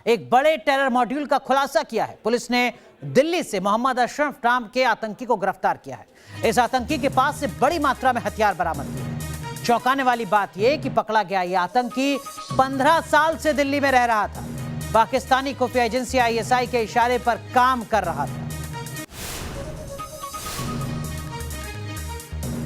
एक बड़े terror module का खुलासा किया है। पुलिस ने दिल्ली से मोहम्मद अशरफ नाम के आतंकी को गिरफ्तार किया है। इस आतंकी के पास से बड़ी मात्रा में हथियार बरामद किए हैं। चौंकाने वाली बात यह कि पकड़ा गया यह आतंकी 15 साल से दिल्ली में रह रहा था। पाकिस्तानी खुफिया एजेंसी आईएसआई के इशारे पर काम कर रहा था।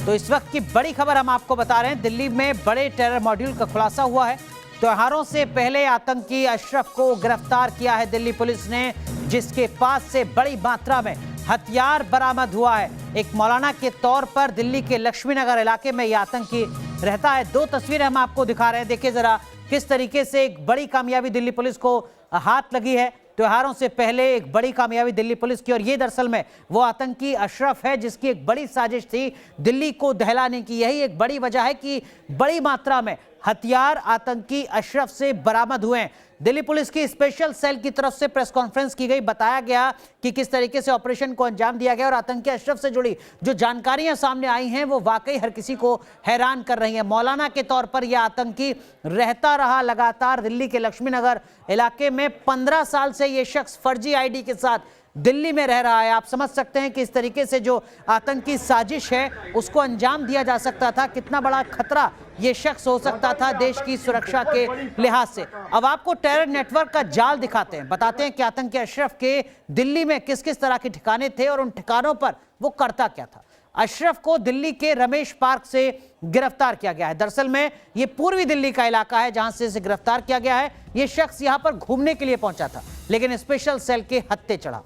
तो इस वक्त की बड़ी खबर हम आपको बता रहे हैं, दिल्ली में बड़े टेरर मॉड्यूल का खुलासा हुआ है। त्योहारों से पहले आतंकी अशरफ को गिरफ्तार किया है दिल्ली पुलिस ने, जिसके पास से बड़ी मात्रा में हथियार बरामद हुआ है। एक मौलाना के तौर पर दिल्ली के लक्ष्मीनगर इलाके में यह आतंकी रहता है। दो तस्वीरें हम आपको दिखा रहे हैं, देखिए जरा किस तरीके से एक बड़ी कामयाबी दिल्ली पुलिस को हाथ लगी है। त्योहारों से पहले एक बड़ी कामयाबी दिल्ली पुलिस की, और ये दरअसल में वो आतंकी अशरफ है जिसकी एक बड़ी साजिश थी दिल्ली को दहलाने की। यही एक बड़ी वजह है कि बड़ी मात्रा में हथियार आतंकी अशरफ से बरामद हुए हैं। दिल्ली पुलिस की स्पेशल सेल की तरफ से प्रेस कॉन्फ्रेंस की गई, बताया गया कि किस तरीके से ऑपरेशन को अंजाम दिया गया और आतंकी अशरफ से जुड़ी जो जानकारियां सामने आई हैं वो वाकई हर किसी को हैरान कर रही हैं। मौलाना के तौर पर यह आतंकी रहता रहा लगातार दिल्ली के लक्ष्मीनगर इलाके में। 15 साल से यह शख्स फर्जी आईडी के साथ दिल्ली में रह रहा है। आप समझ सकते हैं कि इस तरीके से जो आतंकी साजिश है उसको अंजाम दिया जा सकता था, कितना बड़ा खतरा ये शख्स हो सकता था देश की सुरक्षा के लिहाज से। अब आपको टेरर नेटवर्क का जाल दिखाते हैं, बताते हैं कि आतंकी अशरफ के दिल्ली में किस किस तरह के ठिकाने थे और उन ठिकानों पर वो करता क्या था। अशरफ को दिल्ली के रमेश पार्क से गिरफ्तार किया गया है। दरअसल में ये पूर्वी दिल्ली का इलाका है जहां से इसे गिरफ्तार किया गया है। ये शख्स यहां पर घूमने के लिए पहुंचा था, लेकिन स्पेशल सेल के हत्थे चढ़ा।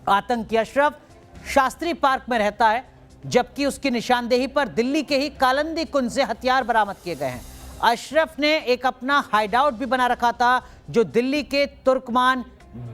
आतंकी अशरफ शास्त्री पार्क में रहता है, जबकि उसकी निशानदेही पर दिल्ली के ही कालंदी कुंज से हथियार बरामद किए गए हैं। अशरफ ने एक अपना हाइडआउट भी बना रखा था जो दिल्ली के तुर्कमान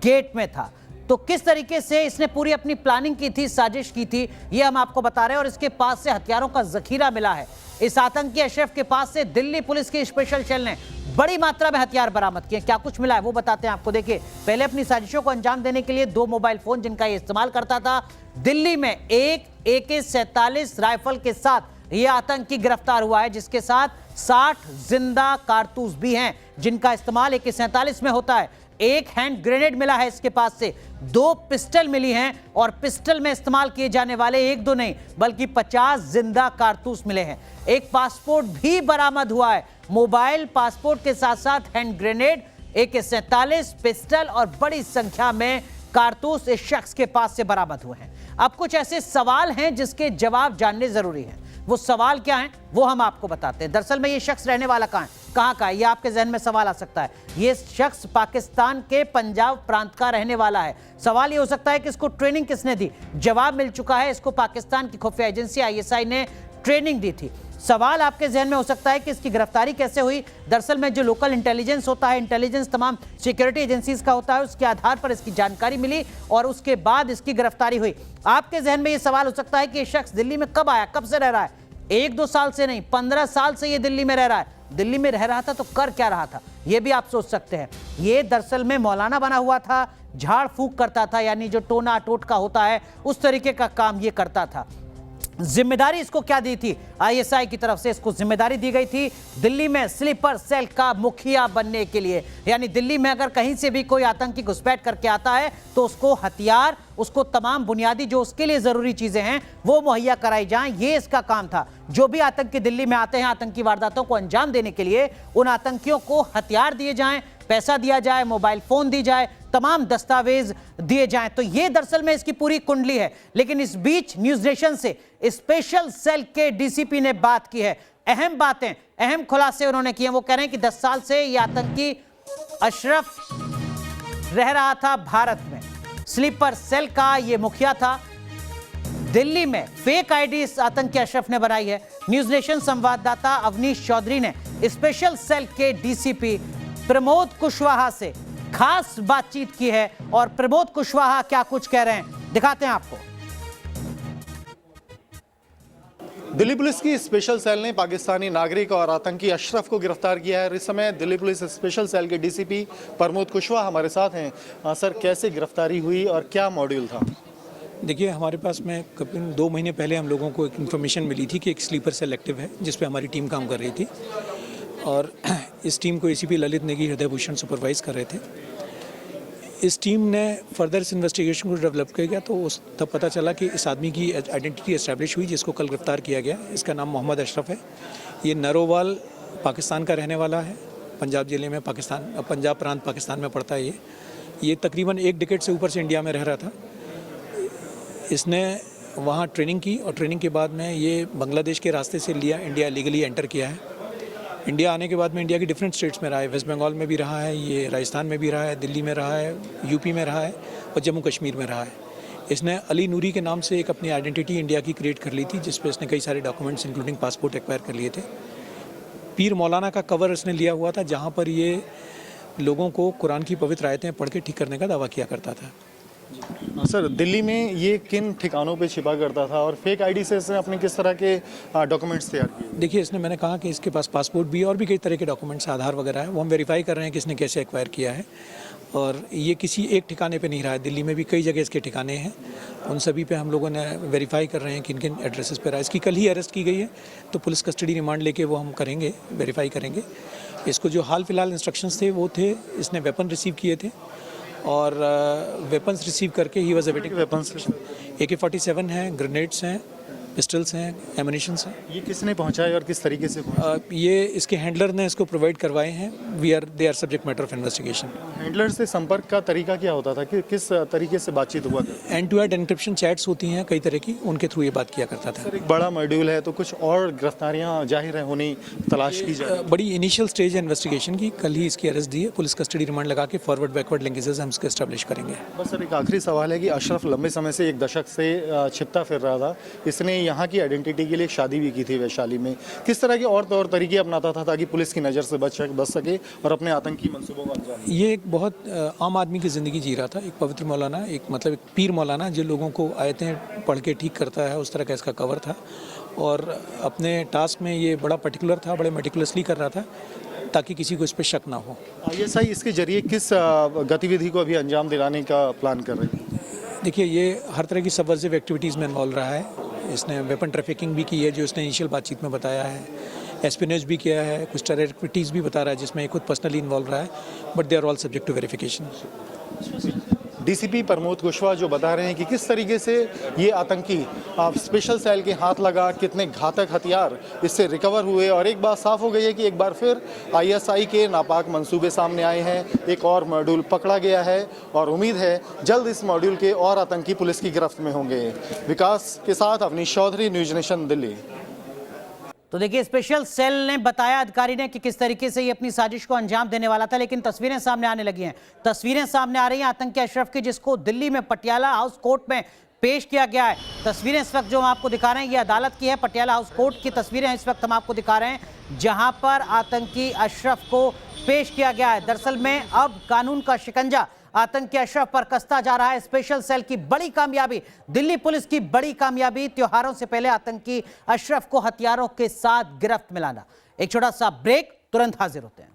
गेट में था। तो किस तरीके से इसने पूरी अपनी प्लानिंग की थी, साजिश की थी, यह हम आपको बता रहे हैं। और इसके पास से हथियारों का जखीरा मिला है। इस आतंकी अशरफ के पास से दिल्ली पुलिस की स्पेशल सेल ने बड़ी मात्रा में हथियार बरामद किए। क्या कुछ मिला है वो बताते हैं आपको। देखिए, पहले अपनी साजिशों को अंजाम देने के लिए 2 मोबाइल फोन जिनका ये इस्तेमाल करता था, दिल्ली में एक AK-47 राइफल के साथ ये आतंकी गिरफ्तार हुआ है, जिसके साथ 60 जिंदा कारतूस भी हैं जिनका इस्तेमाल AK-47 में होता है। एक हैंड ग्रेनेड मिला है इसके पास से, 2 पिस्टल मिली हैं और पिस्टल में इस्तेमाल किए जाने वाले 1-2 नहीं बल्कि 50 जिंदा कारतूस मिले हैं। एक पासपोर्ट भी बरामद हुआ है। मोबाइल, पासपोर्ट के साथ साथ हैंड ग्रेनेड, AK-47 पिस्टल और बड़ी संख्या में कारतूस इस शख्स के पास से बरामद हुए हैं। अब कुछ ऐसे सवाल हैं जिसके जवाब जानने जरूरी हैं। वो सवाल क्या हैं वो हम आपको बताते हैं। दरअसल में ये शख्स रहने वाला कहाँ का है, ये आपके जहन में सवाल आ सकता है। ये शख्स पाकिस्तान के पंजाब प्रांत का रहने वाला है। सवाल ये हो सकता है कि इसको ट्रेनिंग किसने दी। जवाब मिल चुका है, इसको पाकिस्तान की खुफिया एजेंसी ISI ने ट्रेनिंग दी थी। सवाल आपके जहन में हो सकता है कि इसकी गिरफ्तारी कैसे हुई। दरअसल में जो लोकल इंटेलिजेंस होता है, इंटेलिजेंस तमाम सिक्योरिटी एजेंसीज का होता है, उसके आधार पर इसकी जानकारी मिली और उसके बाद इसकी गिरफ्तारी हुई। आपके जहन में यह सवाल हो सकता है कि यह शख्स दिल्ली में कब आया, कब से रह रहा है। 1-2 साल से नहीं, 15 साल से ये दिल्ली में रह रहा है। दिल्ली में रह रहा था तो कर क्या रहा था, ये भी आप सोच सकते हैं। ये दरअसल में मौलाना बना हुआ था, झाड़ फूक करता था, यानी जो टोना टोटका होता है उस तरीके का काम ये करता था। जिम्मेदारी इसको क्या दी थी, ISI की तरफ से इसको जिम्मेदारी दी गई थी दिल्ली में स्लीपर सेल का मुखिया बनने के लिए। यानी दिल्ली में अगर कहीं से भी कोई आतंकी घुसपैठ करके आता है तो उसको हथियार, उसको तमाम बुनियादी जो उसके लिए जरूरी चीजें हैं वो मुहैया कराई जाएं, ये इसका काम था। जो भी आतंकी दिल्ली में आते हैं आतंकी वारदातों को अंजाम देने के लिए, उन आतंकियों को हथियार दिए जाएं, पैसा दिया जाए, मोबाइल फोन दी जाए, तमाम दस्तावेज दिए जाएं। तो ये दरअसल में इसकी पूरी कुंडली है। लेकिन इस बीच न्यूज नेशन से स्पेशल सेल के DCP ने बात की है। अहम बातें, अहम खुलासे उन्होंने किए। वो कह रहे हैं कि 10 साल से ये आतंकी अशरफ रह रहा था भारत में, स्लीपर सेल का ये मुखिया था। दिल्ली में फेक आईडी इस आतंकी अशरफ ने बनाई है। न्यूज नेशन संवाददाता अवनीश चौधरी ने स्पेशल सेल के DCP प्रमोद कुशवाहा से खास बातचीत की है और प्रमोद कुशवाहा क्या कुछ कह रहे हैं दिखाते हैं आपको। दिल्ली पुलिस की स्पेशल सेल ने पाकिस्तानी नागरिक और आतंकी अशरफ को गिरफ्तार किया है। इस समय दिल्ली पुलिस स्पेशल सेल के DCP प्रमोद कुशवाहा हमारे साथ हैं। सर, कैसे गिरफ्तारी हुई और क्या मॉड्यूल था? देखिए, हमारे पास में करीबन 2 महीने पहले हम लोगों को एक इन्फॉर्मेशन मिली थी कि एक स्लीपर सेल एक्टिव है जिस पे हमारी टीम काम कर रही थी और इस टीम को ACP ललित नेगी हृदय भूषण सुपरवाइज कर रहे थे। इस टीम ने फर्दर इस इन्वेस्टिगेशन को डेवलप किया तो उस तब पता चला कि इस आदमी की आइडेंटिटी एस्टैब्लिश हुई जिसको कल गिरफ्तार किया गया। इसका नाम मोहम्मद अशरफ है। ये नरोवाल पाकिस्तान का रहने वाला है। पंजाब ज़िले में पंजाब प्रांत पाकिस्तान में पड़ता है। ये तकरीबन 1 डिकेड से ऊपर से इंडिया में रह रहा था। इसने वहाँ ट्रेनिंग की और ट्रेनिंग के बाद में ये बांग्लादेश के रास्ते से इंडिया लीगली एंटर किया है। इंडिया आने के बाद में इंडिया की डिफरेंट स्टेट्स में रहा है। वेस्ट बंगाल में भी रहा है, ये राजस्थान में भी रहा है, दिल्ली में रहा है, यूपी में रहा है और जम्मू कश्मीर में रहा है। इसने अली नूरी के नाम से एक अपनी आइडेंटिटी इंडिया की क्रिएट कर ली थी, जिस पे इसने कई सारे डॉक्यूमेंट्स इंक्लूडिंग पासपोर्ट एक्वायर कर लिए थे। पीर मौलाना का कवर इसने लिया हुआ था, जहाँ पर ये लोगों को कुरान की पवित्र आयतें पढ़ के ठीक करने का दावा किया करता था। सर, दिल्ली में ये किन ठिकानों पे छिपा करता था और फेक आईडी से इसने अपने किस तरह के डॉक्यूमेंट्स तैयार किए? देखिए, मैंने कहा कि इसके पास पासपोर्ट भी और भी कई तरह के डॉक्यूमेंट्स, आधार वगैरह है, वो हम वेरीफाई कर रहे हैं कि इसने कैसे एक्वायर किया है। और ये किसी एक ठिकाने पे नहीं रहा है, दिल्ली में भी कई जगह इसके ठिकाने हैं। उन सभी पे हम लोगों ने वेरीफाई कर रहे हैं किन किन एड्रेसेस पे रहा है। इसकी कल ही अरेस्ट की गई है, तो पुलिस कस्टडी रिमांड लेके वो हम करेंगे, वेरीफाई करेंगे। इसको जो हाल फिलहाल इंस्ट्रक्शंस थे वो थे, इसने वेपन रिसीव किए थे और वेपन्स रिसीव करके he was awaiting weapons AK-47 हैं, ग्रेनेड्स हैं, पिस्टल्स हैं, एमुनिशंस हैं। ये किसने पहुंचाया और किस तरीके से पहुंचाया? ये इसके हैंडलर ने इसको प्रोवाइड करवाए हैं। They are subject matter of investigation. Handler से संपर्क का तरीका क्या होता था कि किस तरीके से बातचीत हुआ था? End to end encryption chats होती हैं कई तरह की, उनके थ्रू ये बात किया करता था। सर, एक बड़ा मॉड्यूल है तो कुछ और गिरफ्तारियां जाहिर है होनी तलाश की जाए। बड़ी इनिशियल स्टेज है इन्वेस्टिगेशन की। कल ही इसकी अरेस्ट दी है। पुलिस कस्टडी रिमांड लगा के फॉरवर्ड बैकवर्ड लिंकेजेस हम इसको एस्टेब्लिश करेंगे। बस सर, एक आखिरी सवाल है कि अशरफ लंबे समय से, 1 दशक से छिपता फिर रहा था। इसने यहाँ की आइडेंटिटी के लिए एक शादी भी की थी वैशाली में। किस तरह के और तौर तरीके अपनाता था ताकि पुलिस की नज़र से बच सके और अपने आतंकी मंसूबों को अंजाम दे? ये एक बहुत आम आदमी की ज़िंदगी जी रहा था। एक पवित्र मौलाना, एक पीर मौलाना जो लोगों को आयतें पढ़ के ठीक करता है, उस तरह का इसका कवर था। और अपने टास्क में ये बड़ा पर्टिकुलर था, बड़े मेटिकुलसली कर रहा था ताकि किसी को इस पर शक ना हो। ISI इसके जरिए किस गतिविधि को अभी अंजाम दिलाने का प्लान कर रही है? देखिए, ये हर तरह की सबवर्सिव एक्टिविटीज़ में इन्वॉल्व रहा है। इसने वेपन ट्रैफिकिंग भी की है, जो इसने इनिशियल बातचीत में बताया है। एस्पिनेज भी किया है, कुछ टेरर एक्टिविटीज़ भी बता रहा है जिसमें खुद पर्सनली इन्वॉल्व रहा है, but they are all subject to verification. DCP Pramod Kushwaha जो बता रहे हैं कि किस तरीके से ये आतंकी स्पेशल सेल के हाथ लगा, कितने घातक हथियार इससे रिकवर हुए। और एक बात साफ हो गई है कि एक बार फिर ISI के नापाक मंसूबे सामने आए हैं। एक और मॉड्यूल पकड़ा गया है और उम्मीद है जल्द इस मॉड्यूल के और आतंकी पुलिस की गिरफ्त में होंगे। विकास के साथ अवनीश चौधरी, न्यूज नेशन, दिल्ली। तो देखिए, स्पेशल सेल ने बताया अधिकारी ने कि किस तरीके से ये अपनी साजिश को अंजाम देने वाला था, लेकिन तस्वीरें सामने आने लगी हैं। तस्वीरें सामने आ रही हैं आतंकी अशरफ की, जिसको दिल्ली में पटियाला हाउस कोर्ट में पेश किया गया है। तस्वीरें इस वक्त जो हम आपको दिखा रहे हैं, ये अदालत की है। पटियाला हाउस कोर्ट की तस्वीरें इस वक्त हम आपको दिखा रहे हैं, जहां पर आतंकी अशरफ को पेश किया गया है। दरअसल में अब कानून का शिकंजा आतंकी अशरफ पर कसता जा रहा है। स्पेशल सेल की बड़ी कामयाबी, दिल्ली पुलिस की बड़ी कामयाबी, त्योहारों से पहले आतंकी अशरफ को हथियारों के साथ गिरफ्त में लाना। एक छोटा सा ब्रेक, तुरंत हाजिर होते हैं।